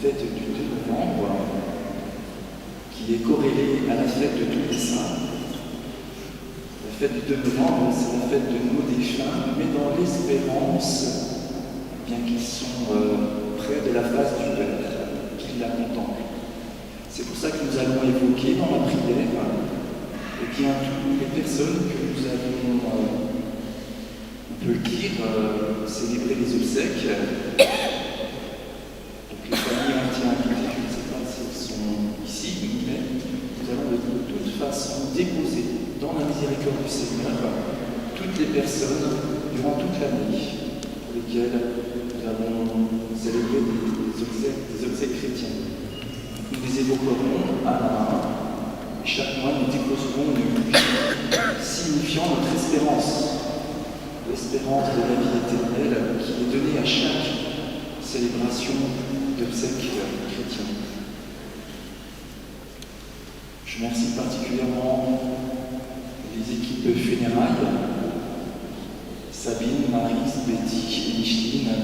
fête du 2 novembre, qui est corrélée à la fête de tous les saints. La fête du 2 novembre, c'est la fête de nos défunts, mais dans l'espérance, bien qu'ils sont près de la face du Père, qu'ils la contemplent. C'est pour ça que nous allons évoquer dans la prière toutes les personnes que nous allons, on peut le dire, célébrer les obsèques. Donc les familles entières invitées, je ne sais pas si elles sont ici, mais nous allons de toute façon déposer dans la miséricorde du Seigneur toutes les personnes durant toute l'année pour lesquelles nous allons célébrer des obsèques chrétiennes. Nous les évoquerons à la main. Chaque mois, nous déposerons une musique signifiant notre espérance, l'espérance de la vie éternelle qui est donnée à chaque célébration d'obsèques chrétiennes. Je remercie particulièrement les équipes funérailles, Sabine, Marie, Betty et Micheline,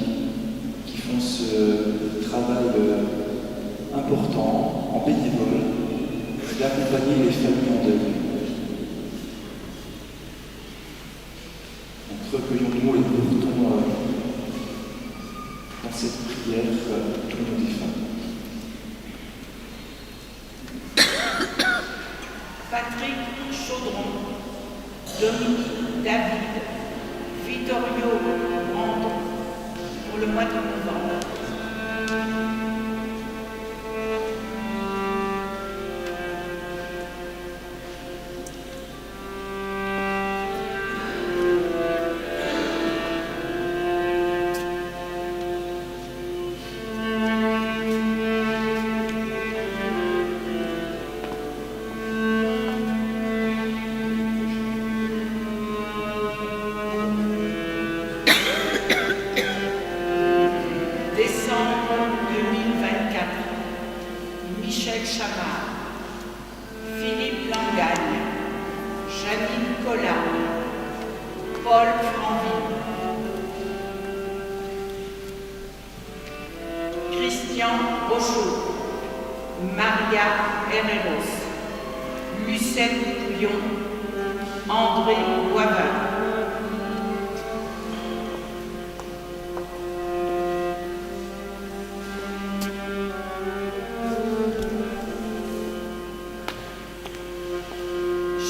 qui font ce travail important en bénévole d'accompagner les familles en deuil. Donc recueillons-nous et portons dans cette prière tous nos défunts. Patrick Chaudron, Dominique David, Vittorio Andron, pour le mois de novembre.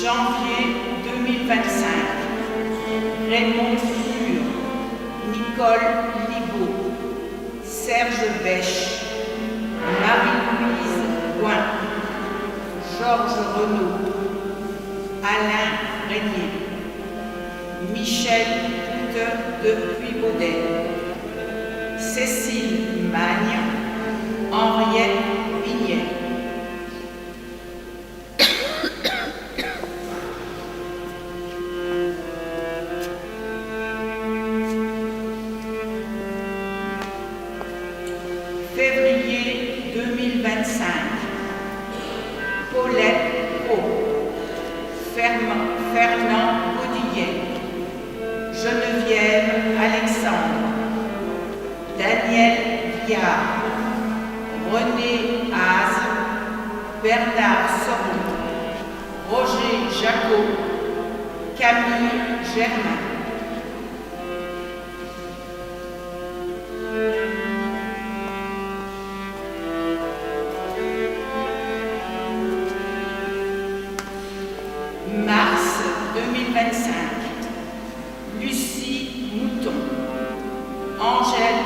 Janvier 2025, Raymond Fur, Nicole Libaud, Serge Bèche, Marie-Louise Gouin, Georges Renaud, Alain Régnier, Michel Coute de Puybaudet, Cécile Magne, Henriette Vignet. Février 2025, Paulette Pau, Fernand Gaudillet, Geneviève Alexandre, Daniel Viard, René Haze, Bernard Soron, Roger Jacot, Camille Germain. Mars 2025, Lucie Mouton, Angèle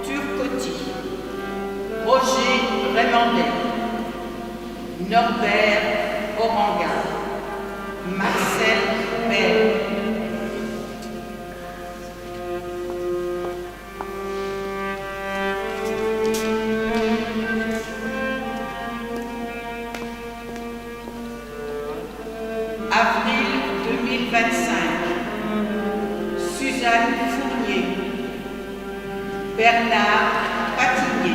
Turcotti, Roger Rémandet, Norbert Oranga, Marcel Bell. Avril 2025, Suzanne Fournier, Bernard Patigné.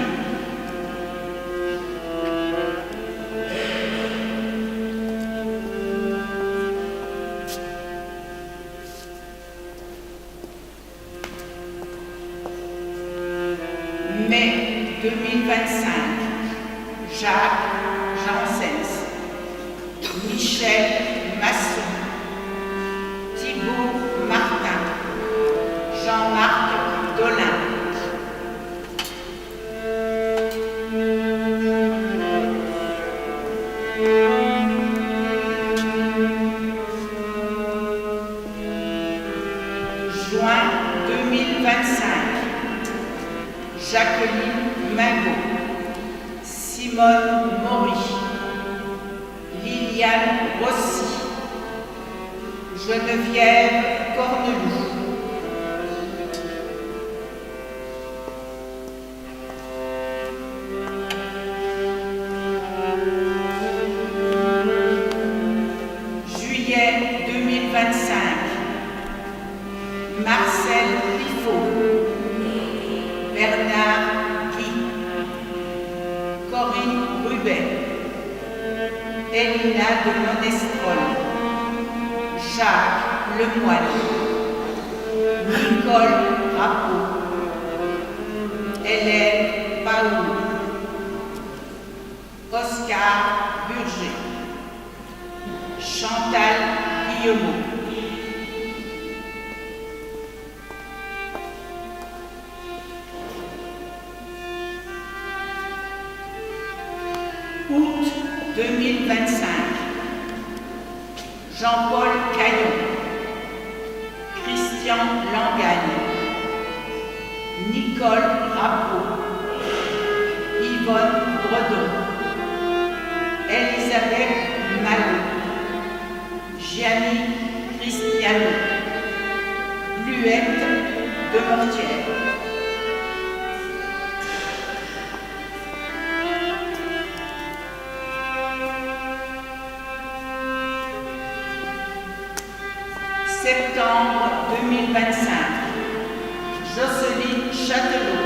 Mai 2025, Jacques Janssens, Michel Masson, Thibault Martin, Jean-Marc Dolin. Juin 2025, Jacqueline Mingot, Simone Maury, Liliane Rossi, Geneviève Corneloup. Juillet 2025, Marcel Pifot, Bernard Guy, Corinne Rubet, Elina de Monestrol, Jacques Lemoine, Nicole Rappeau, Hélène Paoul, Oscar Burger, Chantal Guillemot. Août 2025, Jean-Paul Caillon, Christian Langagne, Nicole Rappeau, Yvonne Bredon, Elisabeth Malo, Gianni Cristiano, Bluette de Mortière. Septembre 2025, Jocelyne Châtelot,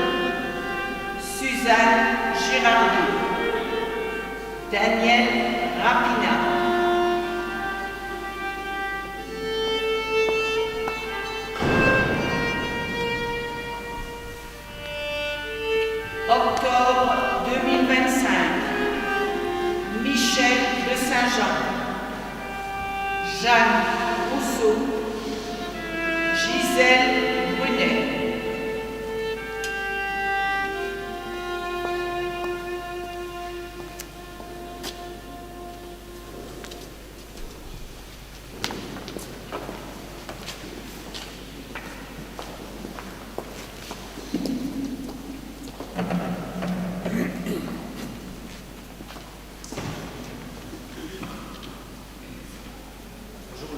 Suzanne Girardier, Daniel Rapina. Octobre 2025, Michel de Saint-Jean, Jeanne Rousseau, Gisèle Brunet.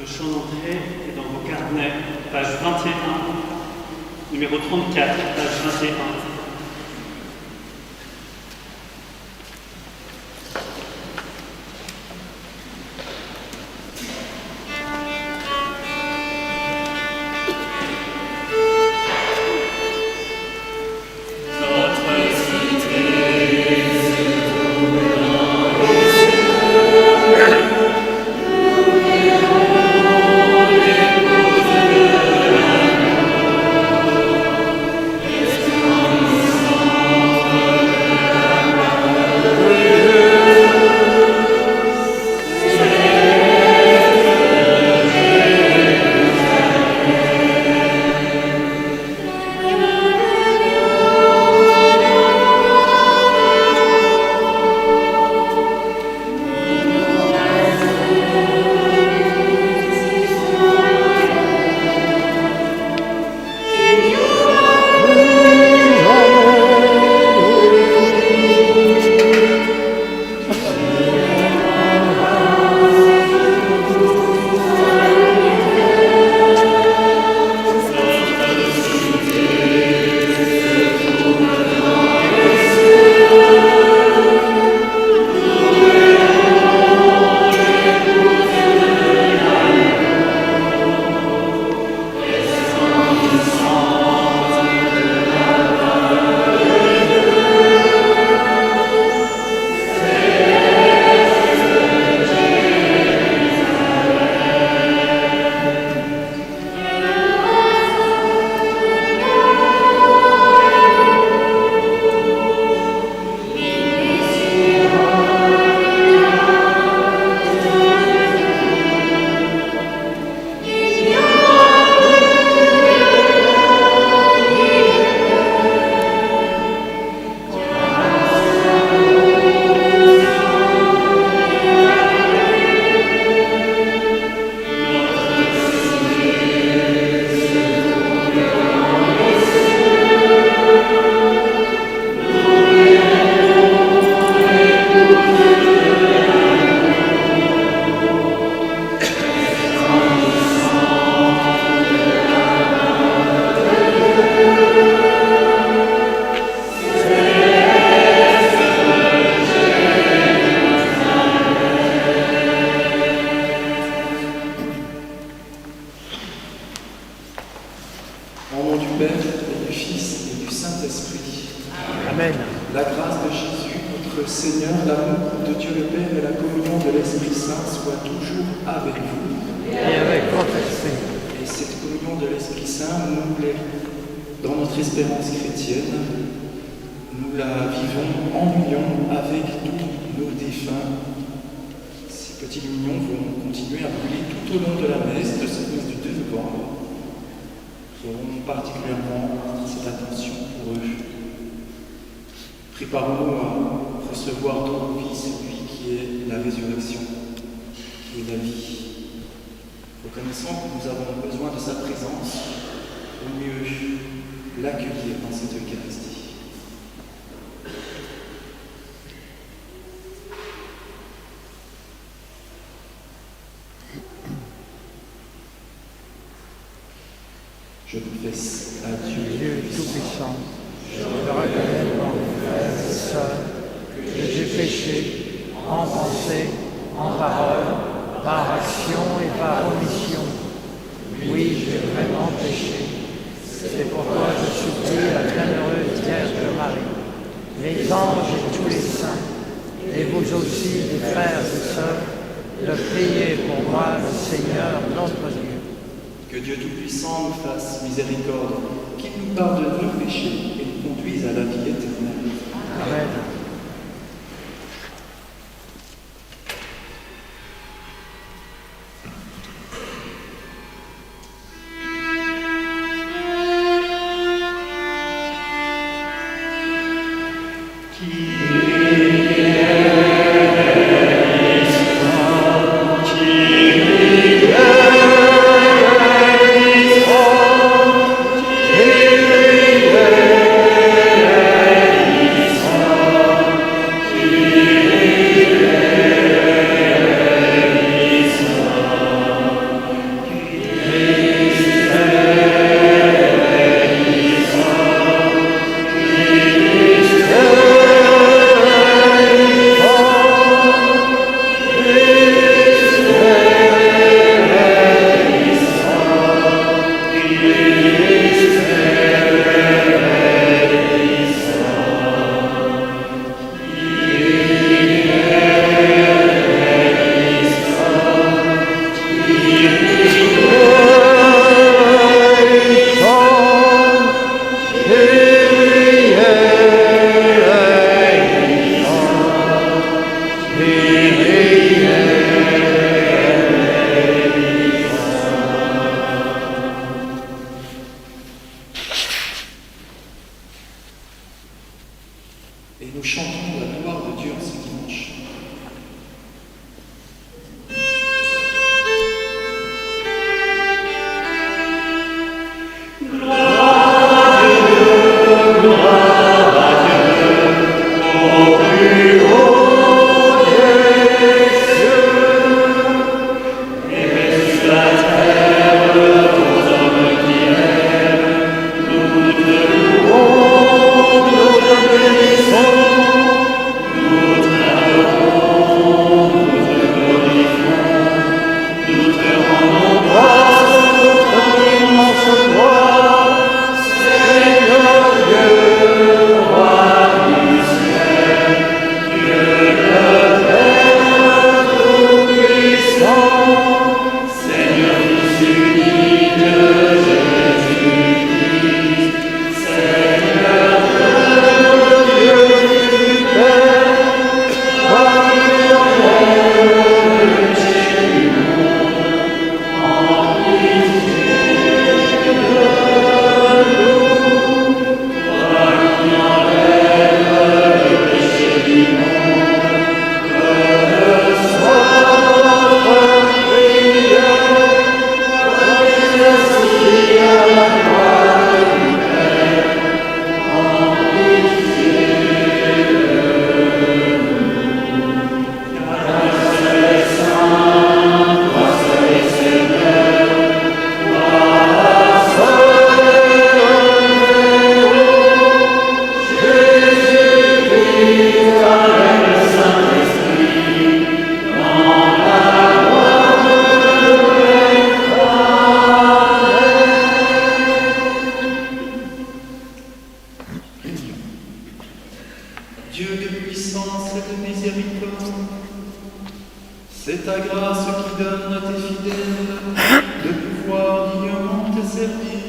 Le chant d'entrée est dans vos carnets, page 21, numéro 34, page 21. Amen. La grâce de Jésus, notre Seigneur, l'amour de Dieu le Père et la communion de l'Esprit Saint soient toujours avec vous. Et avec votre esprit. Et cette communion de l'Esprit Saint, dans notre espérance chrétienne, nous la vivons en union avec tous nos défunts. Ces petites unions vont continuer à brûler tout au long de la messe, de cette messe du 2 novembre. Nous aurons particulièrement cette attention pour eux. Préparons-nous à recevoir dans nos vies celui qui est la résurrection, qui est la vie. Reconnaissons que nous avons besoin de sa présence pour mieux l'accueillir dans cette Eucharistie. Je confesse à Dieu, Dieu Tout-Puissant, je reconnais devant mes frères et sœurs que j'ai péché en pensée, en parole, par action et par omission. Oui, j'ai vraiment péché. C'est pourquoi je supplie la bienheureuse Vierge Marie, les anges et tous les saints, et vous aussi, les frères et sœurs, de prier pour moi, le Seigneur notre Dieu. Que Dieu Tout-Puissant nous fasse miséricorde, qu'il nous pardonne nos péchés et nous conduise à la vie éternelle. Amen. Et nous chantons la gloire de Dieu en ce dimanche. Nous Dieu de puissance et de miséricorde, c'est ta grâce qui donne à tes fidèles de pouvoir dignement te servir.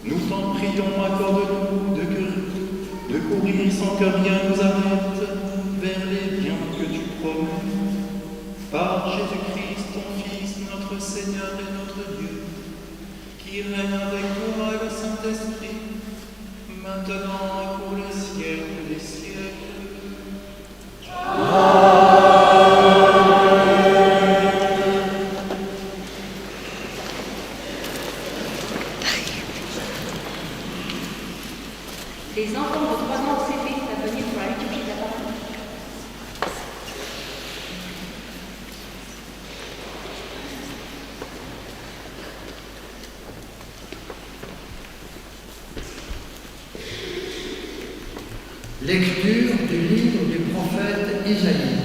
Nous t'en prions, accorde-nous de courir sans que rien nous arrête vers les biens que tu promets. Par Jésus-Christ, ton Fils, notre Seigneur et notre Dieu, qui règne avec toi et le Saint-Esprit, maintenant et pour les siècles des siècles. Les enfants de 3 ans au CP à venir pour la liturgie de la parole. Lecture du livre du prophète Isaïe.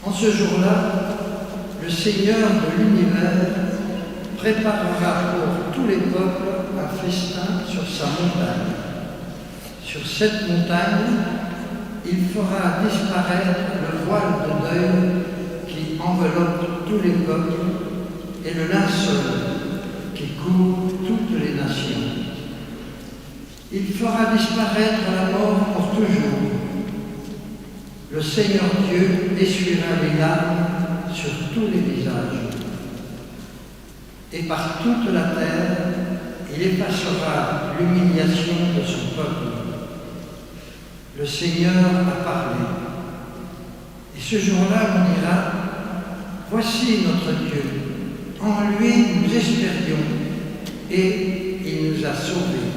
En ce jour-là, le Seigneur de l'univers préparera pour tous les peuples un festin sur sa montagne. Sur cette montagne, il fera disparaître le voile de deuil qui enveloppe tous les peuples et le linceul qui couvre toutes les nations. Il fera disparaître la mort pour toujours. Le Seigneur Dieu essuiera les larmes sur tous les visages. Et par toute la terre, il effacera l'humiliation de son peuple. Le Seigneur a parlé. Et ce jour-là, on dira, voici notre Dieu. En lui, nous espérions et il nous a sauvés.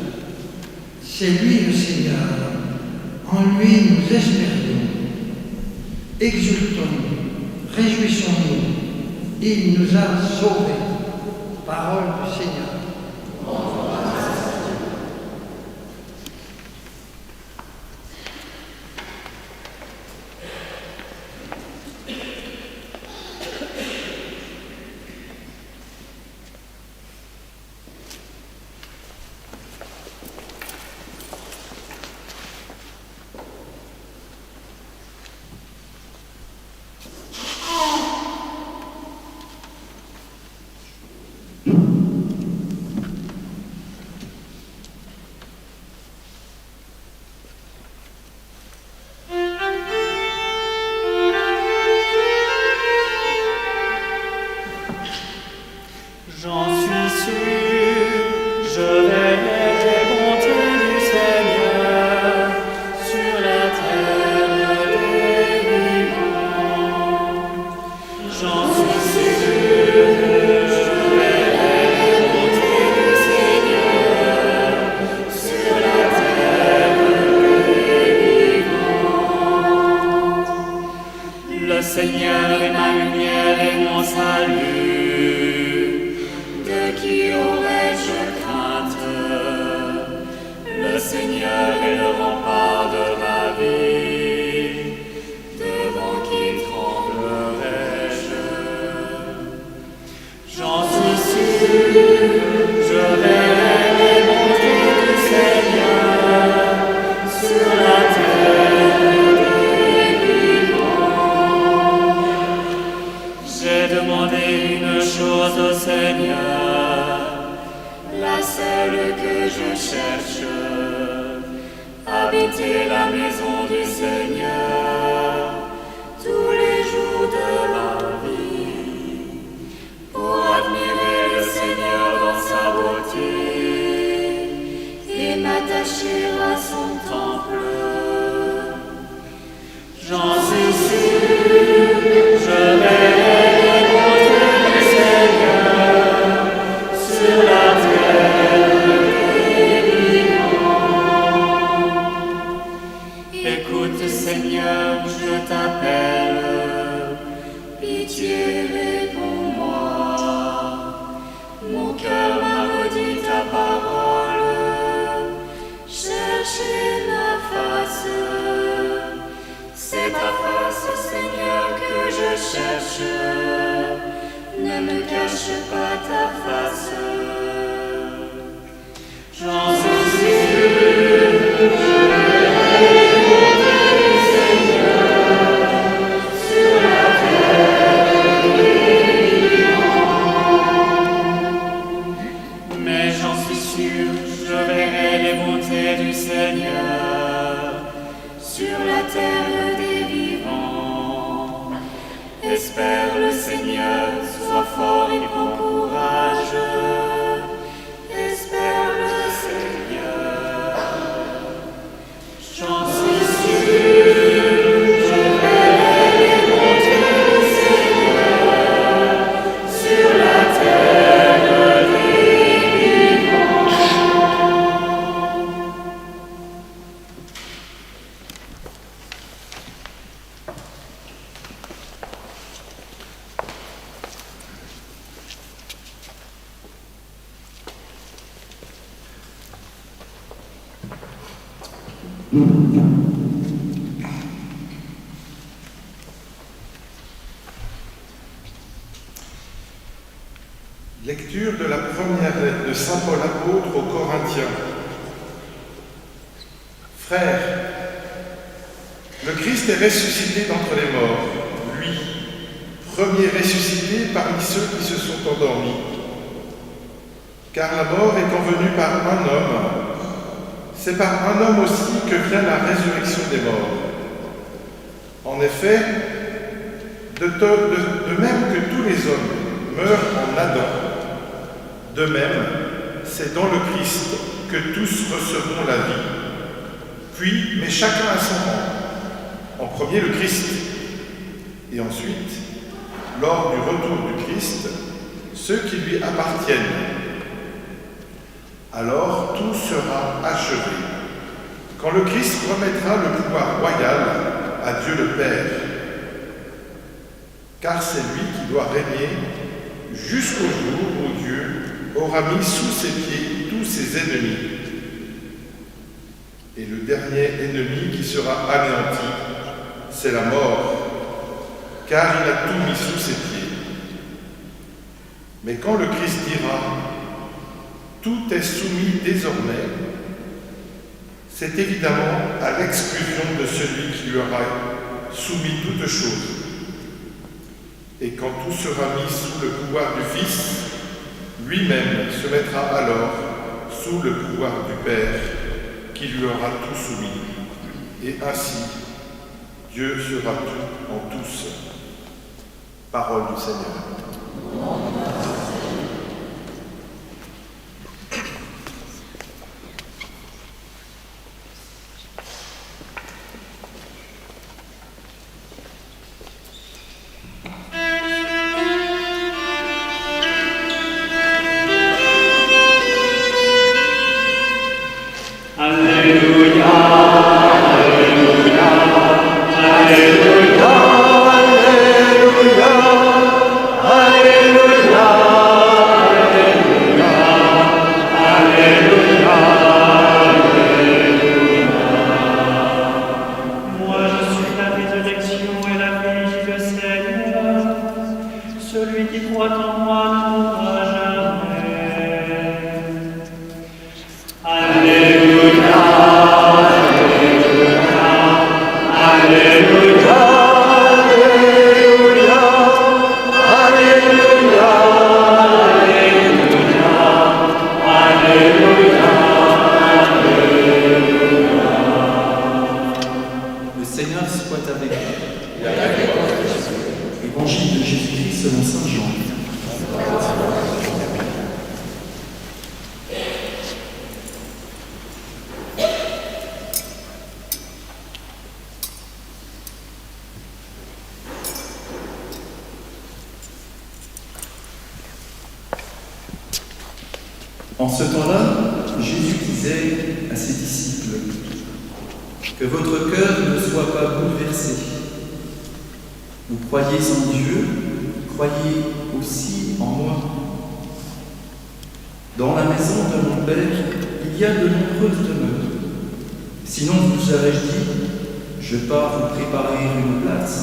C'est lui le Seigneur. En lui, nous espérions. Exultons-nous, réjouissons-nous. Il nous a sauvés. Parole du Seigneur. J'en suis sûr, je verrai les bontés du Seigneur sur la terre des vivants. J'en suis sûr, je verrai les bontés du Seigneur sur la terre des vivants. Le Seigneur est ma lumière et mon salut. Qui aurais-je crainte? Le Seigneur est le rempart de ma vie. Devant qui tremblerais-je? J'en suis sûr, je verrai les bontés du Seigneur sur la terre des vivants. J'ai demandé une chose au Seigneur, la seule que je cherche, habiter la maison du Seigneur tous les jours de ma vie, pour admirer le Seigneur dans sa beauté et m'attacher à son temple. J'en suis sûr, je verrai les bontés du Seigneur sur la terre des vivants. Écoute, Seigneur, je t'appelle, pitié, réponds-moi. Mon cœur m'a redit ta parole, cherchez ma face. C'est ta face, Seigneur, que je cherche. Ne me cache pas ta face. J'en suis sûr, je verrai fort et prends courage. Espère le Seigneur. J'en suis sûr, je verrai mon Dieu, Seigneur, sur la terre des vivants. Lecture de la première lettre de saint Paul apôtre aux Corinthiens. Frères, le Christ est ressuscité d'entre les morts, lui, premier ressuscité parmi ceux qui se sont endormis. Car la mort étant venue par un homme, c'est par un homme aussi que vient la résurrection des morts. En effet, de même que tous les hommes meurent en Adam, de même, c'est dans le Christ que tous recevront la vie. Puis, mais chacun à son rang. En premier, le Christ. Et ensuite, lors du retour du Christ, ceux qui lui appartiennent. Alors, tout sera achevé, quand le Christ remettra le pouvoir royal à Dieu le Père. Car c'est lui qui doit régner jusqu'au jour où Dieu aura mis sous ses pieds tous ses ennemis. Et le dernier ennemi qui sera anéanti, c'est la mort, car il a tout mis sous ses pieds. Mais quand le Christ dira « Tout est soumis désormais », c'est évidemment à l'exclusion de celui qui lui aura soumis toutes choses. Et quand tout sera mis sous le pouvoir du Fils, lui-même se mettra alors sous le pouvoir du Père, qui lui aura tout soumis. Et ainsi, Dieu sera tout en tous. Parole du Seigneur. En ce temps-là, Jésus disait à ses disciples que votre cœur ne soit pas bouleversé. Vous croyez en Dieu, croyez aussi en moi. Dans la maison de mon Père, il y a de nombreuses demeures. Sinon, vous aurais-je dit, je pars vous préparer une place.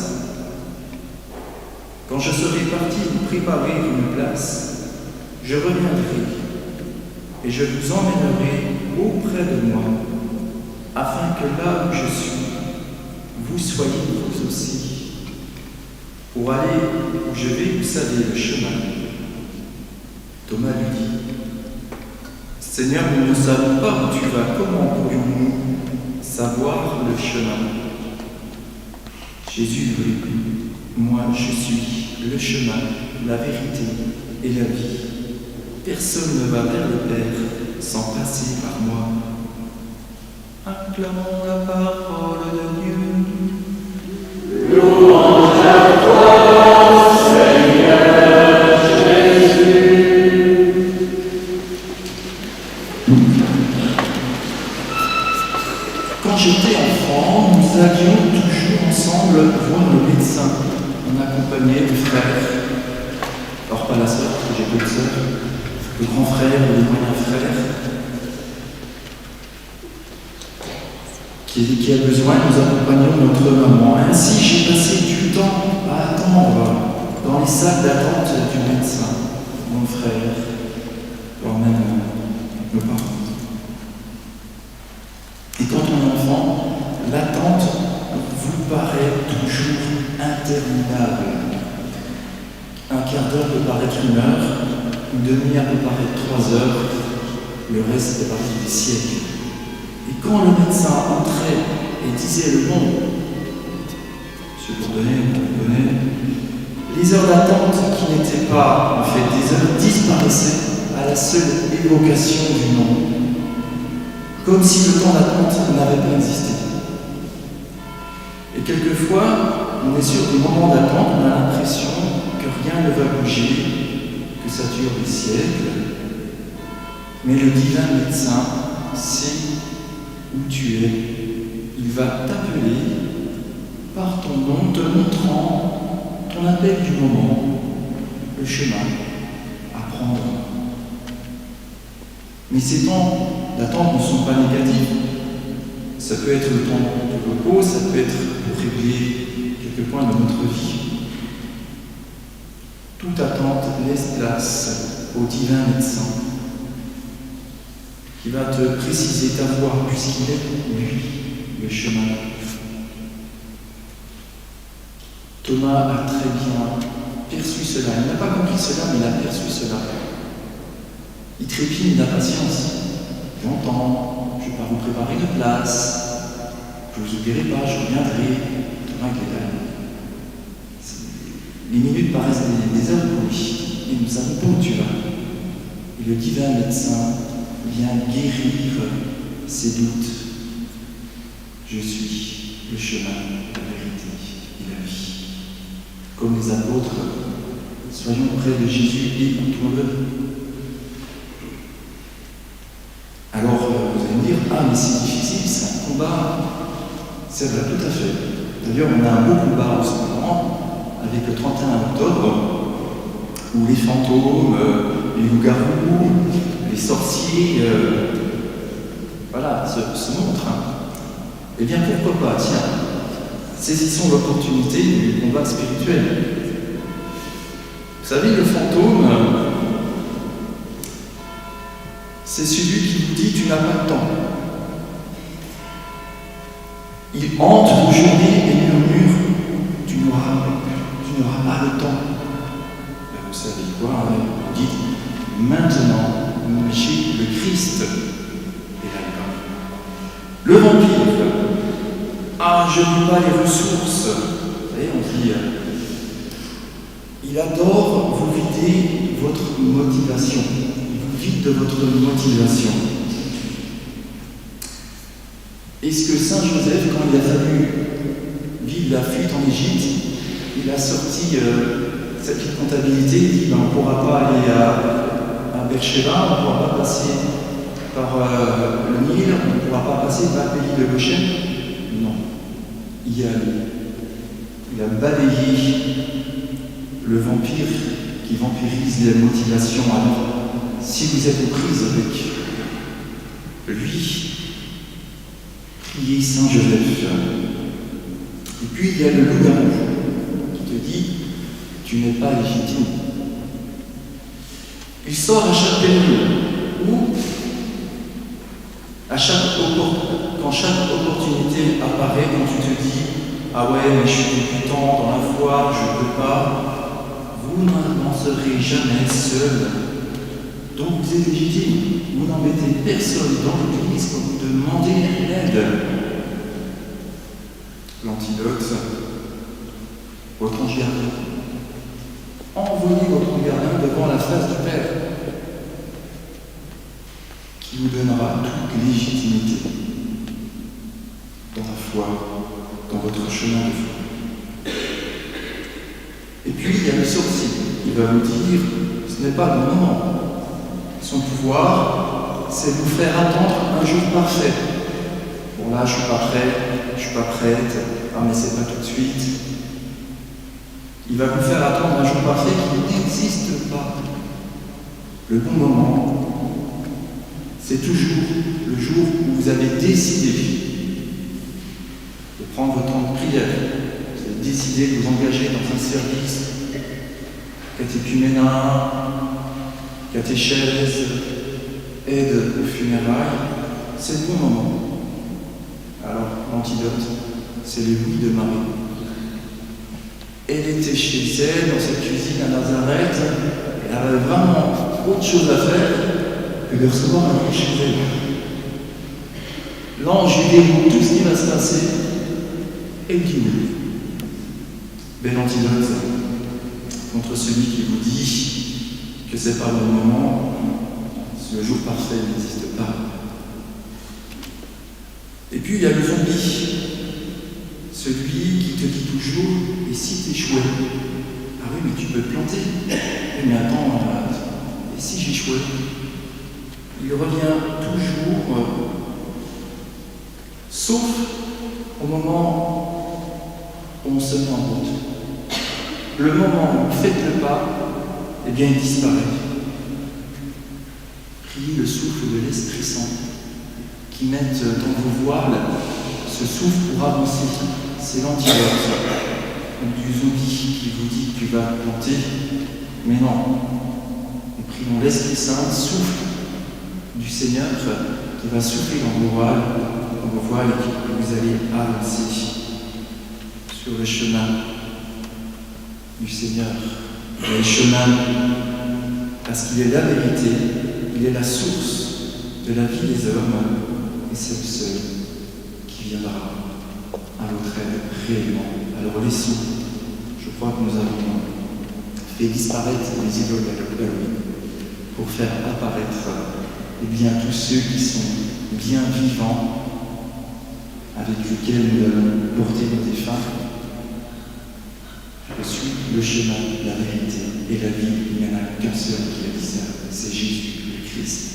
Quand je serai parti vous préparer une place, je reviendrai et je vous emmènerai auprès de moi, afin que là où je suis, vous soyez vous aussi. Pour aller où je vais, vous savez le chemin. Thomas lui dit, Seigneur, nous ne savons pas où tu vas, comment pourrions-nous savoir le chemin? Jésus lui répond, Moi, je suis le chemin, la vérité et la vie. Personne ne va vers le Père sans passer par moi. Acclamons la parole de Dieu. Louange à toi, Seigneur Jésus. Quand j'étais enfant, nous allions toujours ensemble voir le médecin. On accompagnait les frères. Alors pas la sœur, parce que j'ai peu de sœurs. Le grand frère, le moyen frère. Qui a besoin, nous accompagnons notre maman. Ainsi, j'ai passé du temps à attendre dans les salles d'attente du médecin, mon frère, voire même nos parents. Et quand on est enfant, l'attente vous paraît toujours interminable. Un quart d'heure peut paraître une heure, une demi-heure peut paraître 3 heures, le reste est parti des siècles. Et quand le médecin entrait et disait le nom, Monsieur Bourdonnais, les heures d'attente qui n'étaient pas en fait des heures disparaissaient à la seule évocation du nom, comme si le temps d'attente n'avait pas existé. Et quelquefois, on est sur des moments d'attente, on a l'impression que rien ne va bouger, que ça dure des siècles, mais le divin médecin sait où tu es, il va t'appeler par ton nom, te montrant ton appel du moment, le chemin à prendre. Mais ces temps d'attente ne sont pas négatifs. Ça peut être le temps de repos, ça peut être pour régler quelques points de notre vie. Toute attente laisse place au divin médecin, qui va te préciser ta voie, puisqu'il est, lui, le chemin. Thomas a très bien perçu cela. Il n'a pas compris cela, mais il a perçu cela. Il trépigne d'impatience. J'entends, je pars vous préparer une place. Je ne vous oublierai pas, je reviendrai. Thomas est là. Les minutes paraissent des heures pour lui. Et nous savons pas où tu vas. Et le divin médecin vient guérir ses doutes. Je suis le chemin, la vérité et la vie. Comme les apôtres, soyons près de Jésus et écoutons-le. Alors, vous allez me dire, ah mais c'est difficile, c'est un combat. C'est vrai, tout à fait. D'ailleurs, on a un beau combat en ce moment, avec le 31 octobre, où les fantômes, les loups-garous, les sorciers, se montrent. Eh bien, pourquoi pas, tiens, saisissons l'opportunité du combat spirituel. Vous savez, le fantôme, c'est celui qui vous dit tu n'as pas de temps. Il hante vos journées et murmure tu n'auras pas le temps. Ben, vous savez quoi, vous dites maintenant j'ai le Christ. Et là, le vampire, ah je n'ai pas les ressources. Vous savez, on dit il adore vous vider votre motivation. Il vous vide de votre motivation. Est-ce que Saint Joseph, quand il a fallu vivre la fuite en Égypte, il a sorti sa petite comptabilité, il dit on ne pourra pas aller à Beersheba, on ne pourra pas passer par le Nil, on ne pourra pas passer par le pays de Goshen? Non. Il a balayé le vampire qui vampirise les motivations. Alors, si vous êtes aux prises avec lui, priez Saint Joseph. Et puis il y a le loup-garou qui te dit tu n'es pas légitime. Il sort à chaque période ou quand chaque opportunité apparaît, quand tu te dis ah ouais mais je suis débutant dans la foi, je ne peux pas, vous n'en serez jamais seul. Donc vous êtes légitime, vous n'embêtez personne dans l'église quand vous demandez l'aide. L'antidote, votre ange gardien. Envoyez votre ange gardien devant la face du Père, qui vous donnera toute légitimité dans la foi, dans votre chemin de foi. Et puis il y a le sorcier qui va vous dire, ce n'est pas le moment. Son pouvoir, c'est de vous faire attendre un jour parfait. Bon là, je suis pas prêt, je suis pas prête, ah mais c'est pas tout de suite. Il va vous faire attendre un jour parfait qui n'existe pas. Le bon moment, c'est toujours le jour où vous avez décidé de prendre votre temps de prière, vous avez décidé de vous engager dans un service catéchuménat, catéchèse, aide aux funérailles, c'est le bon moment. Alors, l'antidote, c'est le oui de Marie. Elle était chez elle, dans cette cuisine à Nazareth, elle avait vraiment autre chose à faire que de recevoir un ange chez elle. L'ange lui déroule tout ce qui va se passer, et il dit oui. Bel antidote contre celui qui vous dit que c'est pas le moment, le jour parfait n'existe pas. Et puis il y a le zombie, celui qui te dit toujours, et si t'échouais? Ah oui, mais tu peux te planter. Mais attends, et si j'échouais? Il revient toujours, sauf au moment où on se met en route. Le moment où vous faites le pas, eh bien il disparaît. Priez le souffle de l'Esprit Saint qui mette dans vos voiles ce souffle pour avancer. C'est l'antidote du zombie qui vous dit que tu vas te planter. Mais non. Et prions l'Esprit Saint, souffle du Seigneur qui va souffler dans vos voiles et que vous allez avancer sur le chemin du Seigneur. Le chemin, parce qu'il est la vérité, il est la source de la vie des hommes, et c'est le seul qui viendra à votre aide réellement. Alors laissons, je crois que nous avons fait disparaître les idoles d'Halloween pour faire apparaître bien tous ceux qui sont bien vivants, avec lesquels nous allons porter nos défunts. Je suis le chemin, la vérité et la vie. Il n'y en a qu'un seul qui a dit ça, c'est Jésus, le Christ.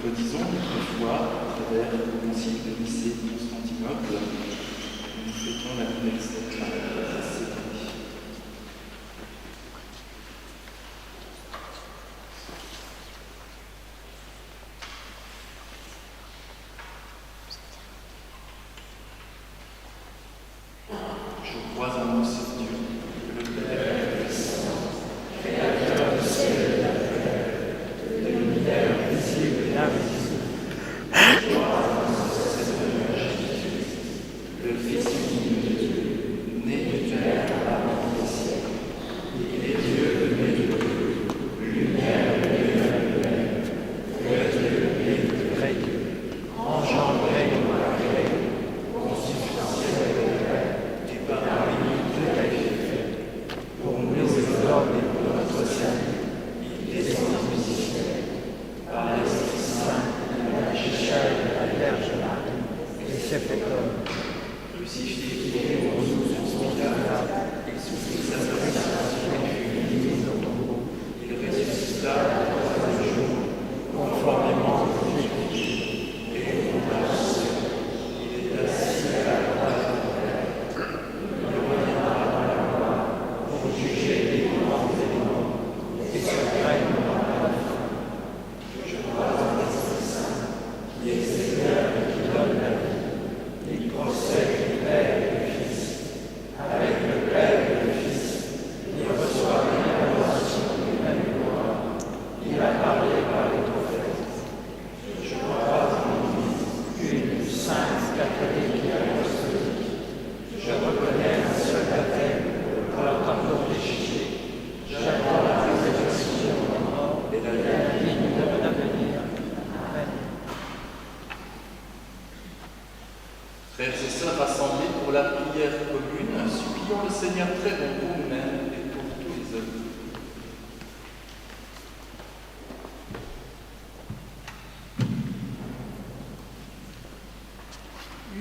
Redisons notre foi à travers le concile de Nicée de Constantinople. Nous fêtons l'anniversaire de la cérémonie. Je crois en un seul Dieu, le Père puissant, créateur du ciel et de la terre, de l'univers visible et invisible. Je crois en notre Seigneur Jésus-Christ, le Fils unique de Dieu, né du Père, s'est fait homme, crucifié pour nous sur Pilate, il souffrit sa résurrection et fut mis au tombeau. Il ressuscita le troisième jour, conformément aux Écritures. et il monta au ciel. Il est assis à la droite du Père. Il reviendra dans la gloire pour juger les vivants et les morts, et se règne dans la fin. Je crois en l'Esprit Saint, qui est Seigneur et qui donne la vie. Il procède du Père et du Fils. Avec le Père et le Fils, il reçoit une adoration et une gloire. Il a parlé par les prophètes. Je crois en l'Église, Une sainte catholique et apostolique. je reconnais un seul baptême Pour le pardon des péchés, j'attends la résurrection des morts et la vie. vie du monde à venir. Amen. Frères et sœurs rassemblés pour la prière commune, supplions le Seigneur très bon pour nous-mêmes et pour tous les hommes.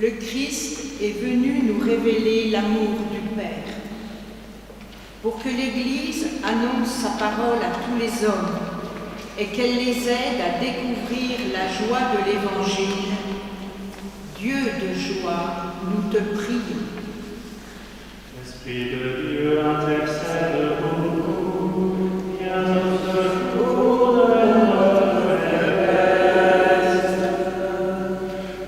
Le Christ est venu nous révéler l'amour du Père. Pour que l'Église annonce sa parole à tous les hommes et qu'elle les aide à découvrir la joie de l'Évangile, Dieu de joie, nous te prions. Esprit de Dieu, intercède pour nous, viens au secours de notre faiblesse.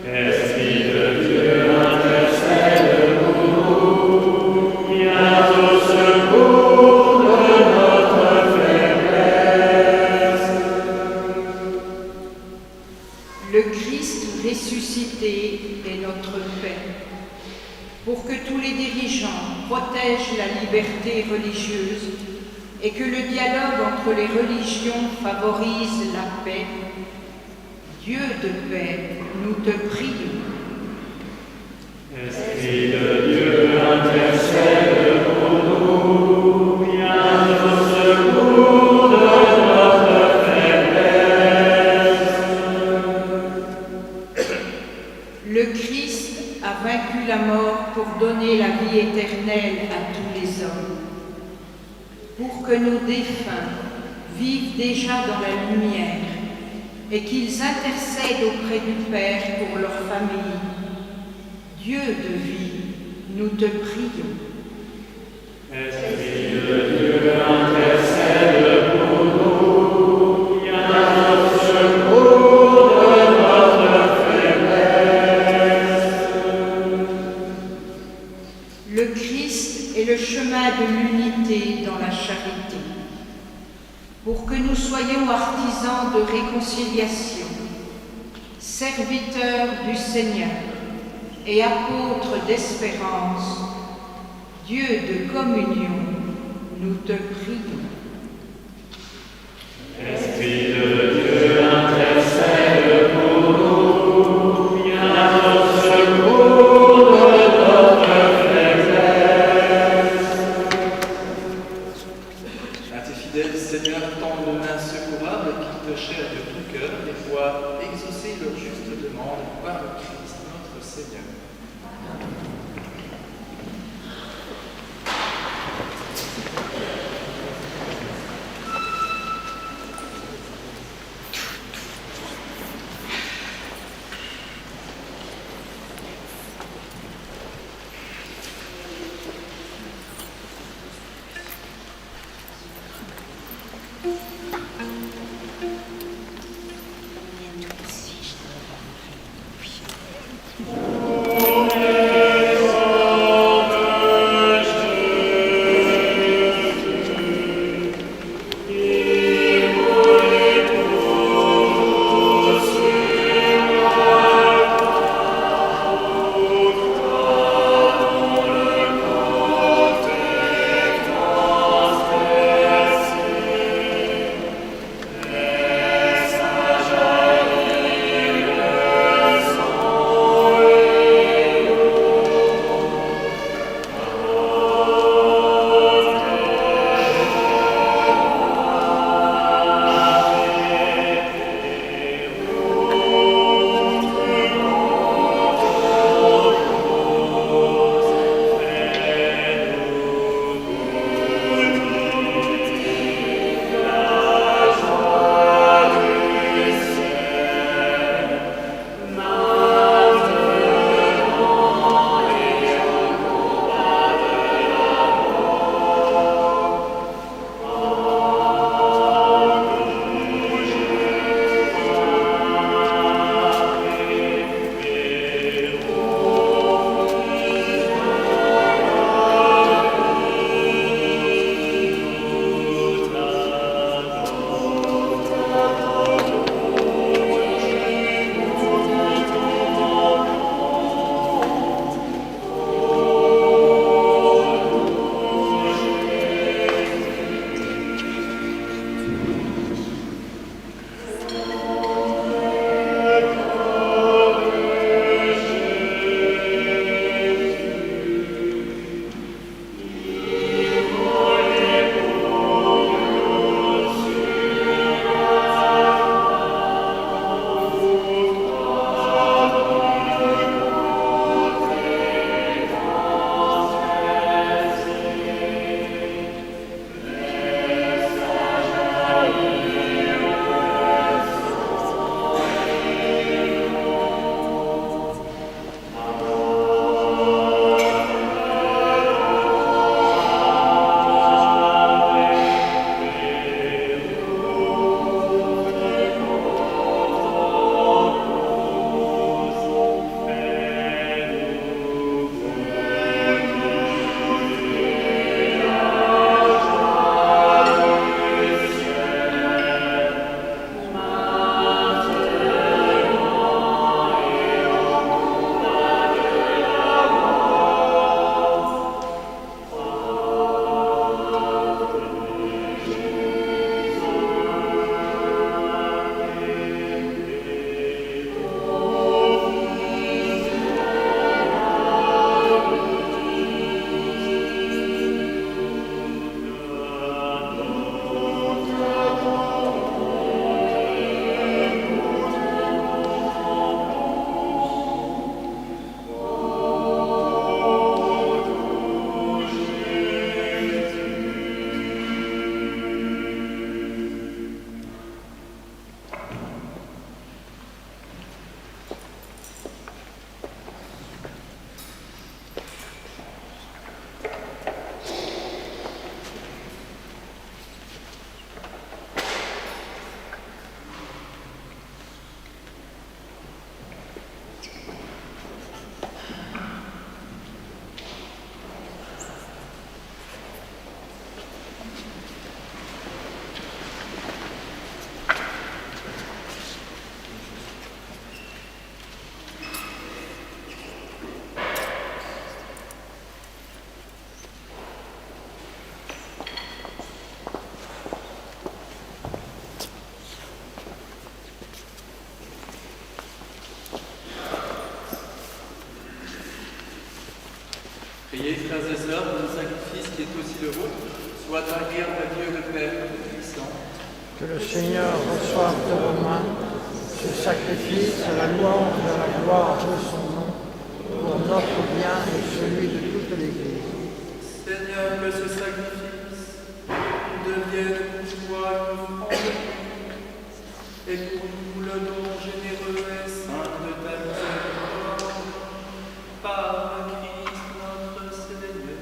Esprit de Dieu, intercède pour nous, viens au secours de notre faiblesse. Le Christ ressuscité est notre paix. Pour que tous les dirigeants protègent la liberté religieuse et que le dialogue entre les religions favorise la paix, Dieu de paix, nous te prions. Esprit de Dieu, intercède pour nous, viens au secours de notre faiblesse. Le Christ a vaincu la mort pour donner la vie éternelle à tous les hommes. Pour que nos défunts vivent déjà dans la lumière et qu'ils intercèdent auprès du Père pour leur famille. Dieu de vie, nous te prions. Esprit de Dieu, intercède pour nous, viens au secours de notre faiblesse. Le Christ est le chemin de l'unité dans la charité. Pour que nous soyons artisans de réconciliation, serviteurs du Seigneur et apôtres d'espérance, Dieu de communion, nous te prions. Esprit de Dieu, intercède pour nous, viens au secours de notre faiblesse. À tes fidèles, Seigneur, tends nos mains secourables qui te cherchent de tout cœur et voient exaucer leur juste demande par le Christ notre Seigneur. Priez, frères et sœurs, que le sacrifice qui est aussi le vôtre soit agréable à Dieu le Père Tout-Puissant. Que le Seigneur reçoive de vos mains ce sacrifice à la louange de la gloire de son nom, pour notre bien et celui de toute l'Église. Seigneur, que ce sacrifice devienne pour toi une offrande et pour nous le don généreux et saint de ta miséricorde, par Christ notre Seigneur.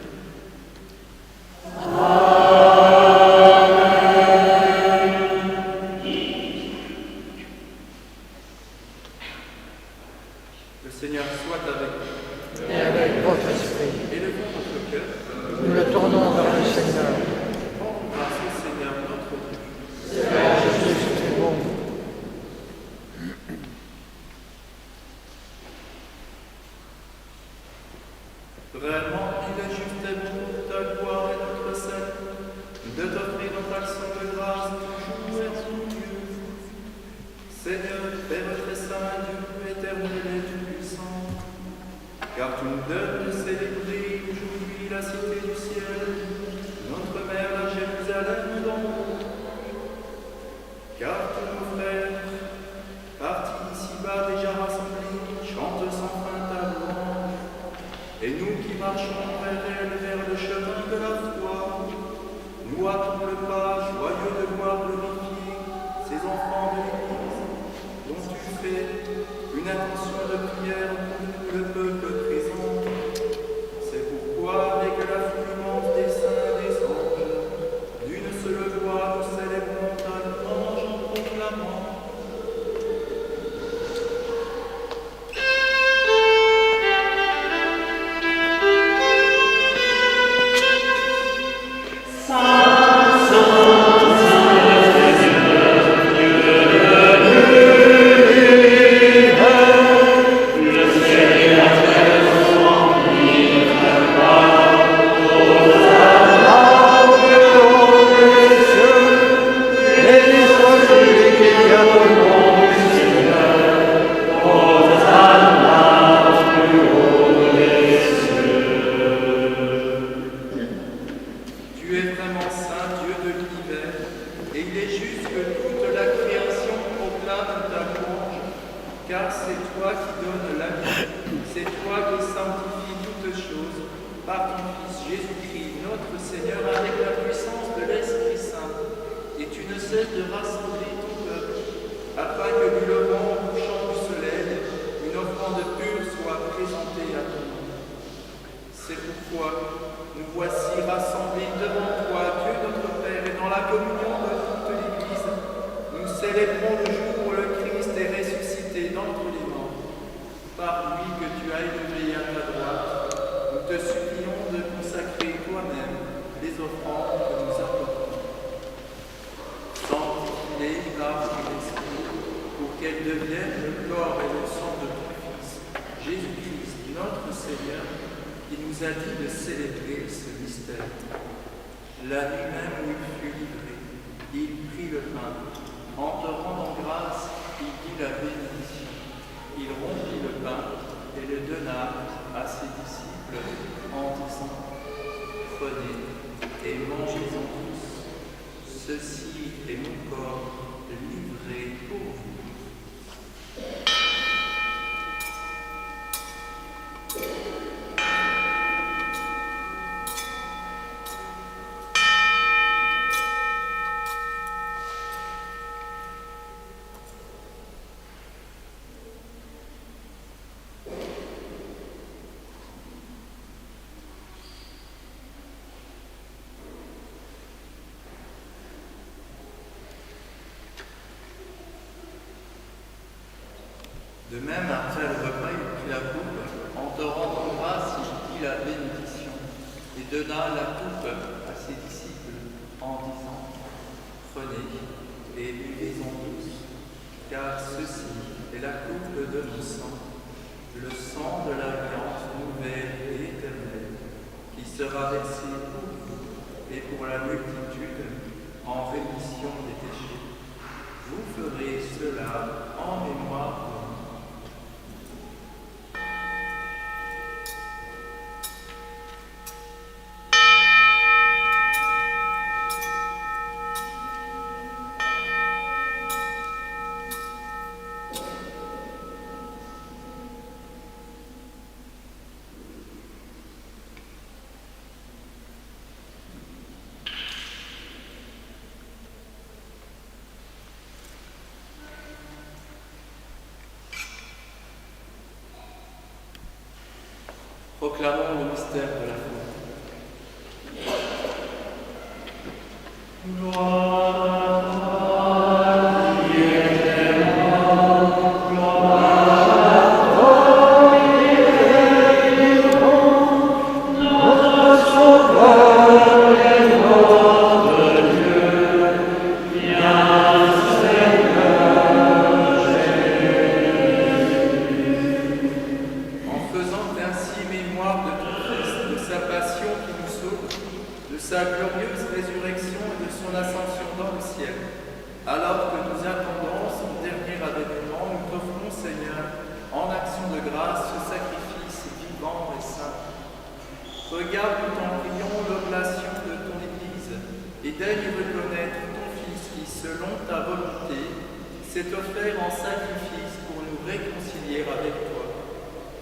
Le Seigneur soit avec vous. Et avec votre esprit, Élevons notre cœur. nous le tournons vers le Seigneur. Rendons grâce au Seigneur notre Dieu. Seigneur Jésus, c'est bon. Vraiment, il est juste et bon pour ta gloire et notre salut, de t'offrir notre action de grâce toujours et en Dieu. Seigneur, Père très saint, Dieu éternel et tout-puissant, car tu nous donnes de célébrer aujourd'hui la cité du ciel, notre mère à Jérusalem dans le monde. Car tous nos frères, partis d'ici-bas déjà rassemblés, chantent sans fin ta louange. Et nous qui marchons vers elle, vers le chemin de la foi, nous hâtons le pas, joyeux de voir glorifier ces enfants de l'Église, dont tu fais une intention de prière pour nous, le peuple présent. C'est pourquoi, avec la fluence des saints et des anges, d'une seule voix, nous célébrons ta louange en proclamant. Tu es vraiment saint, Dieu de l'univers, et il est juste que toute la création proclame ta louange, car c'est toi qui donnes la vie, c'est toi qui sanctifies toutes choses par ton Fils Jésus-Christ, notre Seigneur, avec la puissance de l'Esprit Saint. Et tu ne cesses de rassembler ton peuple, afin que du levant au couchant du soleil, une offrande pure soit présentée à ton nom. C'est pourquoi nous voici rassemblés devant toi, Dieu notre Père, et dans la communion de toute l'Église, nous célébrons le jour où le Christ est ressuscité d'entre les morts. Par lui que tu as élevé à ta droite, nous te supplions de consacrer toi-même les offrandes que nous apportons. Sanctifie-les par ton esprit, pour qu'elles deviennent le corps et le sang de ton Fils, Jésus-Christ, notre Seigneur, qui nous a dit de célébrer ce mystère. La nuit même où il fut livré, il prit le pain. En te rendant grâce, il dit la bénédiction. Il rompit le pain et le donna à ses disciples en disant : Prenez et mangez-en tous. Ceci est mon corps livré pour vous. De même, après le repas, il prit la coupe. En te rendant grâce, il dit la bénédiction et donna la coupe à ses disciples en disant : Prenez et buvez-en tous, car ceci est la coupe de mon sang, le sang de l'alliance nouvelle et éternelle, qui sera versé pour vous et pour la multitude en rémission des péchés. Vous ferez cela en mémoire de moi. Proclamons le mystère de la foi. sa glorieuse résurrection et de son ascension dans le ciel. Alors que nous attendons son dernier avènement, nous t'offrons, Seigneur, en action de grâce, ce sacrifice vivant et saint. Regarde, nous t'en prions, l'oblation de ton Église, et daigne reconnaître ton Fils qui, selon ta volonté, s'est offert en sacrifice pour nous réconcilier avec toi.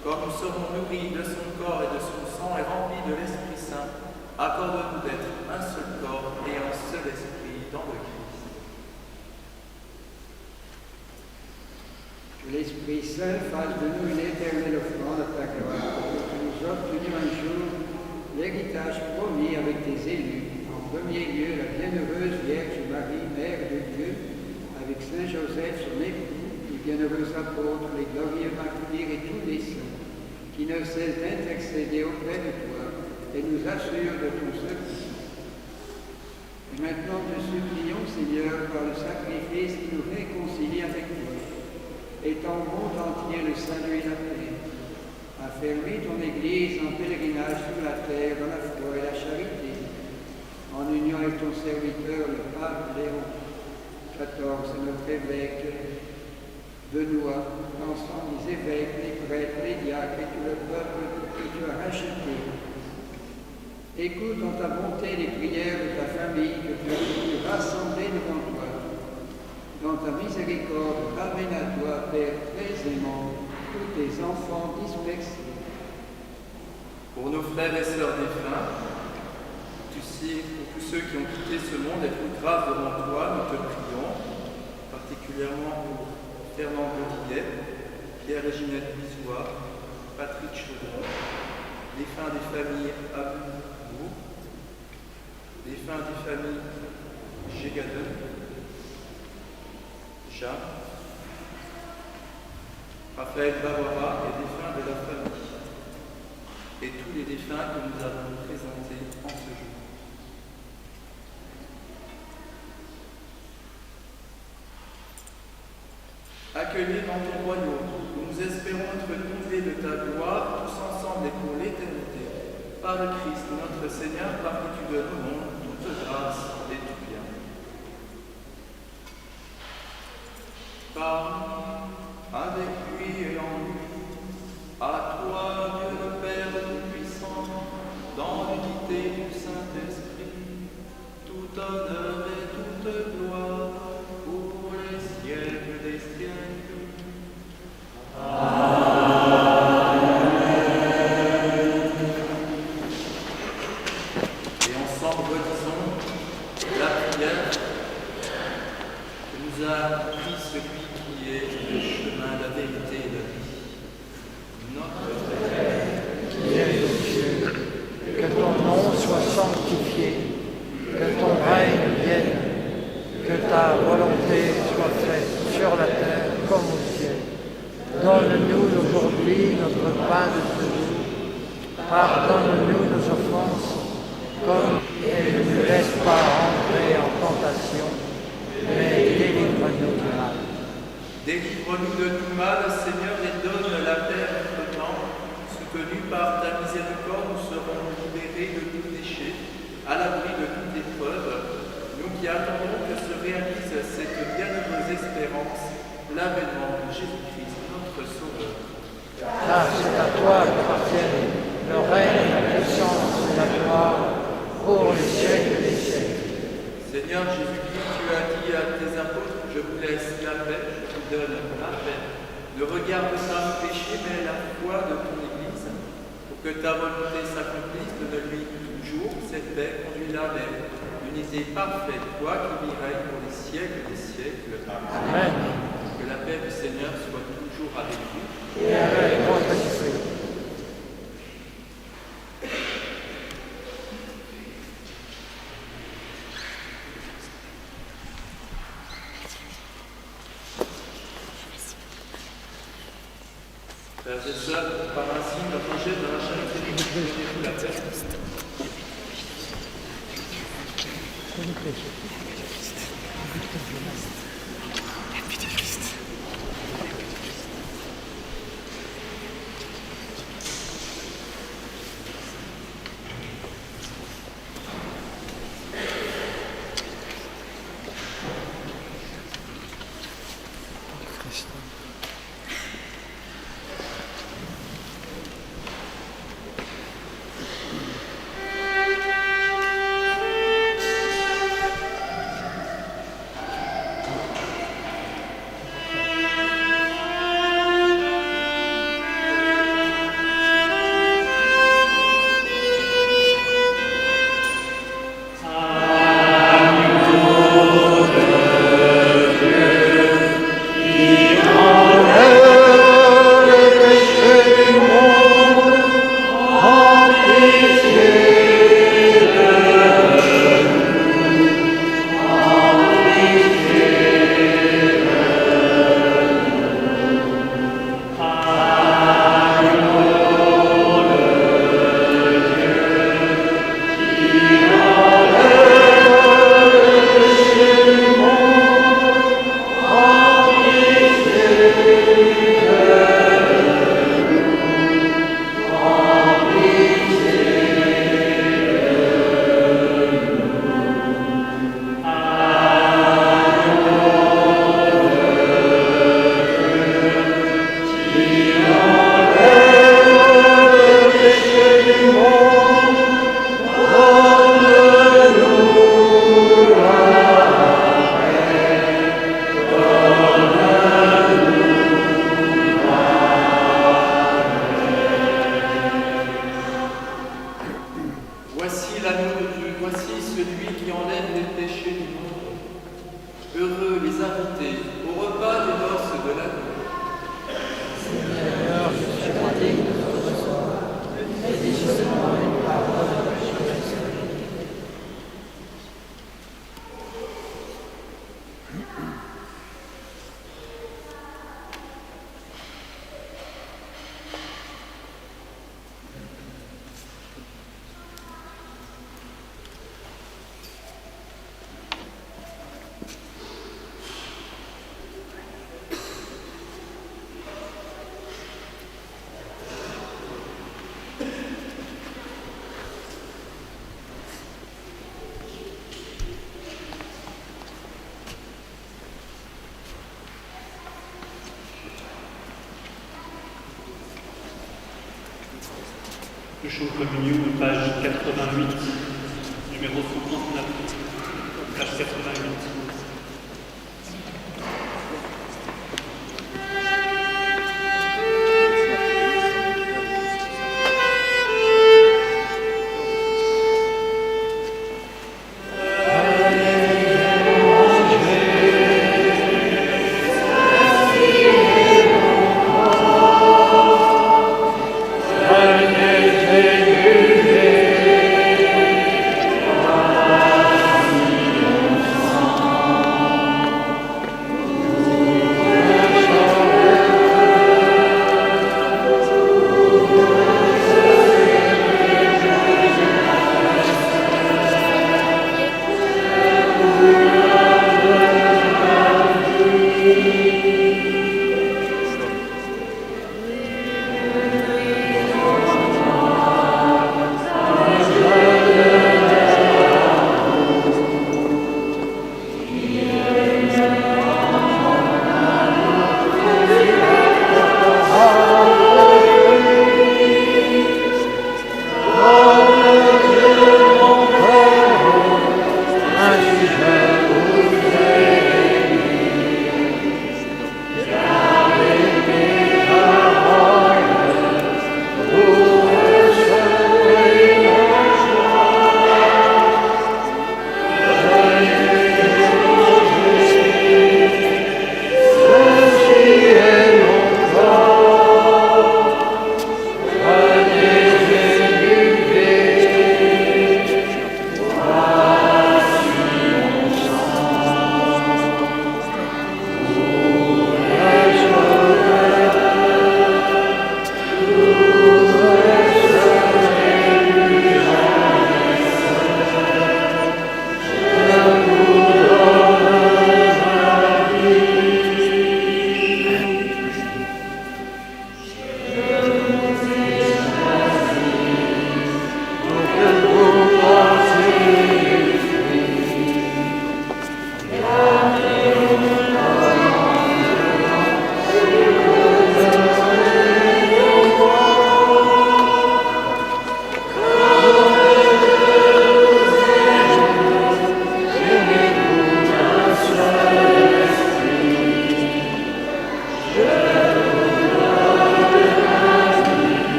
Quand nous serons nourris de son corps et de son sang et remplis de l'Esprit Saint, accorde-nous d'être un seul corps et un seul esprit dans le Christ. Que l'Esprit Saint fasse de nous une éternelle offrande à ta gloire, pour que nous obtenions un jour l'héritage promis avec tes élus. En premier lieu, la bienheureuse Vierge Marie, Mère de Dieu, avec Saint Joseph, son époux, les bienheureux apôtres, les glorieux martyrs et tous les saints, qui ne cessent d'intercéder auprès de toi et nous assurent de ton secours. Et maintenant te supplions, Seigneur, par le sacrifice qui nous réconcilie avec toi, étends au monde entier le salut et la paix. Affermis ton Église en pèlerinage sur la terre, dans la foi et la charité, en union avec ton serviteur, le pape Léon XIV, notre évêque, Benoît, l'ensemble des évêques, les prêtres, les diacres et tout le peuple que tu as racheté. Écoute en ta bonté les prières de ta famille que tu as voulu rassembler devant toi. Dans ta miséricorde, ramène à toi, Père très aimant, tous tes enfants dispersés. Pour nos frères et sœurs défunts, pour tous ceux qui ont quitté ce monde et toute grâce devant toi, nous te prions, particulièrement pour Fernand Godillet, Pierre-Réginette Bisois, Patrick Chaudron, les défunts des familles Abou, les défunts des familles Gégadeux, Jean, Raphaël Barbara et les défunts de la famille, et tous les défunts que nous avons présentés en ce jour. Accueillis dans ton royaume, où nous espérons être comblés de ta gloire, tous ensemble et pour l'éternité, par le Christ notre Seigneur, par qui tu donnes au monde toute grâce et tout bien. Par lui, avec lui et en lui, à toi, Dieu le Père Tout-Puissant, dans l'unité du Saint-Esprit, tout honneur et toute gloire, pour les siècles des siècles. Amen. Et ensemble, redisons la prière que nous a appris celui qui est le chemin, la vérité et la vie. Notre Père, qui es aux cieux, que ton nom soit sanctifié, que ton règne vienne, que ta volonté soit faite sur la terre comme au ciel. Donne-nous aujourd'hui notre pain de ce jour. Pardonne-nous nos offenses, comme et ne nous laisse pas entrer en tentation, mais délivre-nous du mal. délivre-nous de tout mal, Seigneur, et donne la paix à notre temps. Soutenus par ta miséricorde, nous serons libérés de tout péché, à l'abri de toute épreuve. Nous qui attendons que se réalise cette bienheureuse espérance, l'avènement de Jésus-Christ, notre Sauveur. Car c'est à toi qu'appartiennent le règne, la puissance et la gloire pour les siècles des siècles. Seigneur Jésus-Christ, tu as dit à tes apôtres, je vous laisse la paix, je vous donne la paix. Ne regarde pas le péché, mais la foi de ton Église, pour que ta volonté s'accomplisse, donne-lui toujours cette paix, conduis-la vers l'unité parfaite, toi qui vis règne pour les siècles des siècles. Amen. Que la paix du Seigneur soit toujours avec vous. Et avec votre esprit. et sœurs, par ainsi notre geste dans la charité du Christ et la terre. Le Show Communion, page 88, numéro 139, page 88. Amen.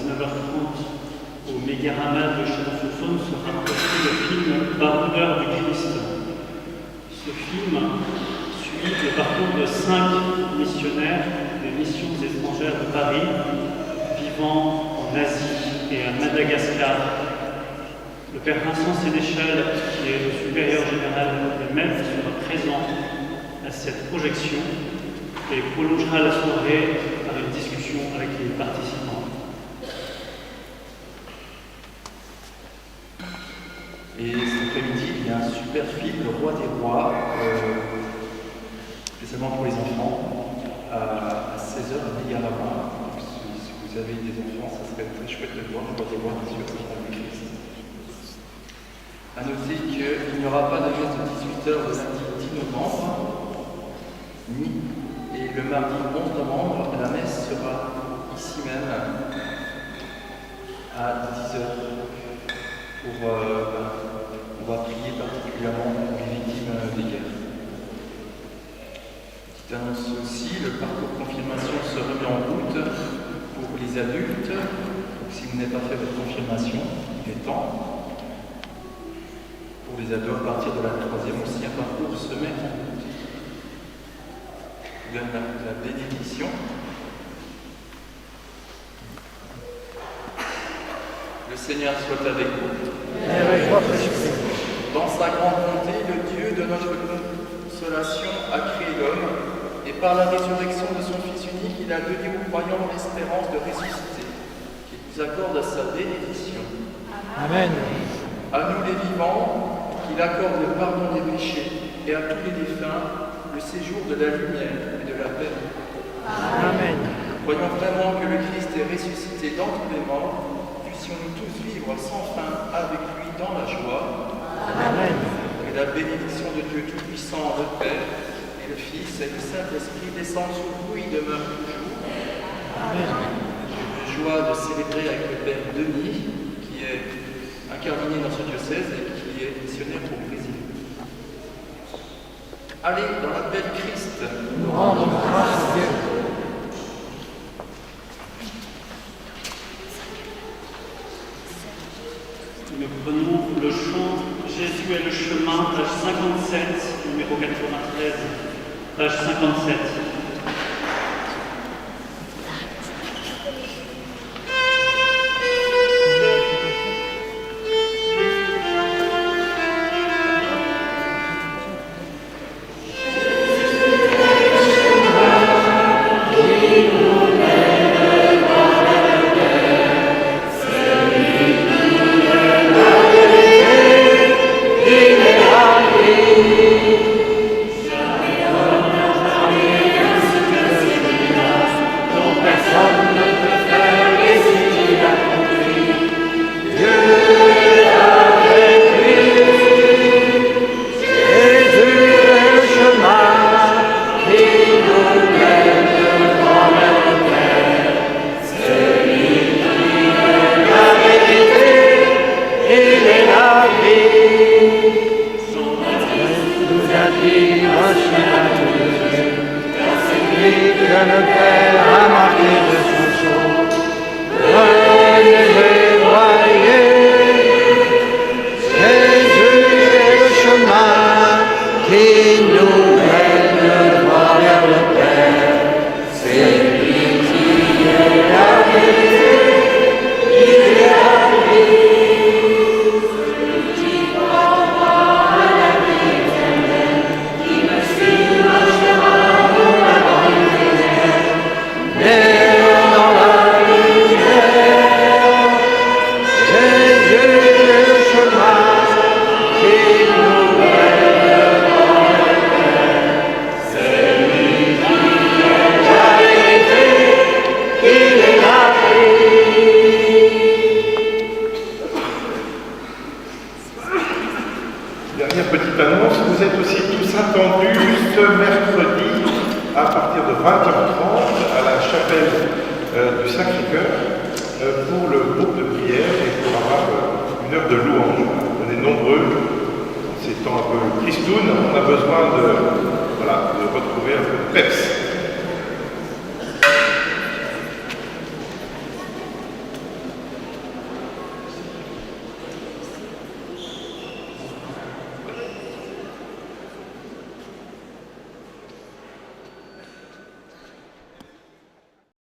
19h30 au Mégarama de Chalon-sur-Saône sera projeté le film Baroudeur du Christ. Ce film suit le parcours de 5 missionnaires des missions étrangères de Paris vivant en Asie et à Madagascar. Le père Vincent Sénéchal, qui est le supérieur général des maîtres, sera présent à cette projection et prolongera la soirée par une discussion avec les participants. Et cet après-midi, il y a un super film, Le Roi des Rois, spécialement pour les enfants, à 16h à Mégarama. Donc, si vous avez des enfants, ça serait très chouette de voir Le Roi des Rois sur le Christ. A noter qu'il n'y aura pas de messe de 18h le lundi 10 novembre, et le mardi 11 novembre, la messe sera ici même à 10h. On va prier particulièrement pour les victimes des guerres. Petite annonce aussi, le parcours confirmation se remet en route pour les adultes. Donc, si vous n'avez pas fait votre confirmation, il est temps. Pour les ados, à partir de la 3e aussi, un parcours se met en route. Je vous donne la bénédiction. Le Seigneur soit avec vous. Dans sa grande bonté, le Dieu de notre consolation a créé l'homme, et par la résurrection de son Fils unique, il a donné aux croyants l'espérance de ressusciter, qu'il nous accorde sa bénédiction. Amen. À nous les vivants, qu'il accorde le pardon des péchés, et à tous les défunts, le séjour de la lumière et de la paix. Amen. Croyons vraiment que le Christ est ressuscité d'entre les morts, puissions-nous tous vivre sans fin avec lui dans la joie. Amen. Que la bénédiction de Dieu Tout-Puissant, le Père, et le Fils, et le Saint-Esprit descendent sur vous et demeurent toujours. Amen. J'ai eu la joie de célébrer avec le Père Denis, qui est incardiné dans ce diocèse et qui est missionnaire au Brésil. Allez, dans la paix de Christ, Nous rendons grâce à Dieu. Nous prenons le chant Jésus est le chemin, page 57, numéro 93, page 57. On a besoin de retrouver un peu de peps.